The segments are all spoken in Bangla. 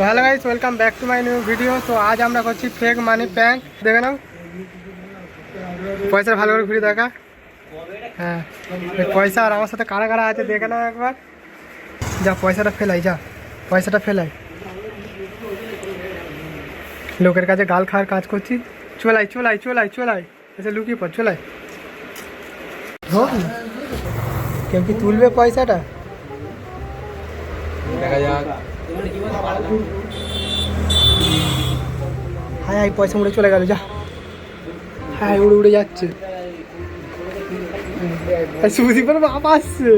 Hello guys, welcome back to my new video. तो आज আমরা করছি ফেক মানি প্র্যাঙ্ক। দেখে নাও, পয়সা ভালো করে ঘুরে দেখা। হ্যাঁ, এই পয়সা আর আমার সাথে কারা কারা আছে দেখে নাও একবার। যা পয়সাটা ফেলাই, যা পয়সাটা ফেলাই। লোকের কাছে গাল খাওয়ার কাজ করছি। চলাই চলাই চলাই চলাই, এসে লুকিয়ে পড়, চলাই। হোক না, কেউ কি তুলবে পয়সাটা? দেখা যাক। হায় হায়, পয়সা উড়ে চলে গেল, যা। হায়, উড়ে উড়ে যাচ্ছে। সুদীপের বাবা আসছে।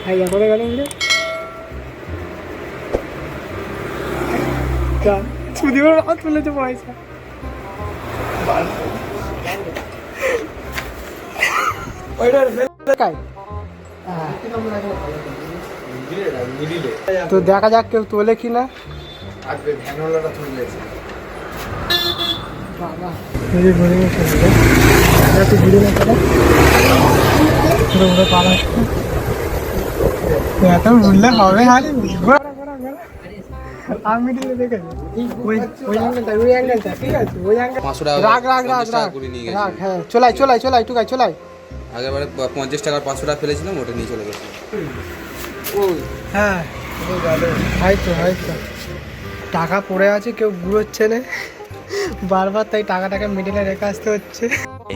হায়, করে গেল উড়ে। সুদীপের বাবা তুলেছে পয়সা। তো দেখা যাক কেউ তোলে কিনা। ঘুরলে হবে, আমি দেখেছি ওই অ্যাঙ্গেলটা, ওই অ্যাঙ্গেলটা ঠিক আছে, ওই অ্যাঙ্গেল। রাখ রাখ রাখ রাখ রাখ, হ্যাঁ চলাই চলাই চলাই, টুকাই চলাই। আগেরবারে 50 টাকার 500 টাকা ফেলেছিলাম, ওটা নিয়ে চলে গেছে। হ্যাঁ, হয়তো হয়তো টাকা পড়ে আছে, কেউ ঘুরোচ্ছে না বারবার, তাই টাকাটাকে মিডিলে রেখে আসতে হচ্ছে।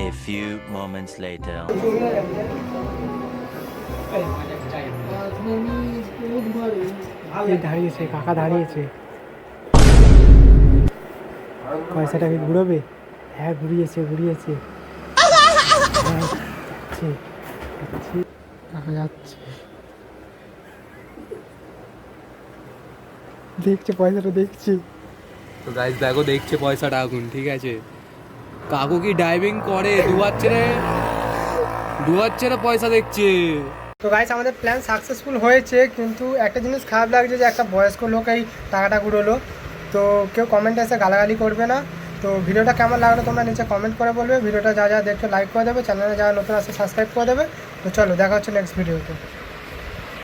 A few moments later. দাঁড়িয়েছে, কাকা দাঁড়িয়েছে। পয়সাটাকে ঘুরোবে? হ্যাঁ, ঘুরিয়েছে ঘুরিয়েছে। কাকা যাচ্ছে, দেখছে পয়সাটা, দেখছি। তো গাইস দেখো, দেখছে পয়সাটা এখন, ঠিক আছে। কাকু কি ড্রাইভিং করে, ডুয়াচ্ছে না পয়সা দেখছে। তো গাইস, আমাদের প্ল্যান সাকসেসফুল হয়েছে, কিন্তু একটা জিনিস খারাপ লাগছে যে একটা বয়স্ক লোক এই টাকাটা ঘুরোলো। তো কেউ কমেন্টে এসে গালাগালি করবে না। তো ভিডিওটা কেমন লাগলো তোমরা নিচে কমেন্ট করে বলবে। ভিডিওটা যা যা দেখতে লাইক করে দেবে, চ্যানেলে যারা নতুন আসে সাবস্ক্রাইব করে দেবে। তো চলো, দেখা হচ্ছে নেক্সট ভিডিওতে।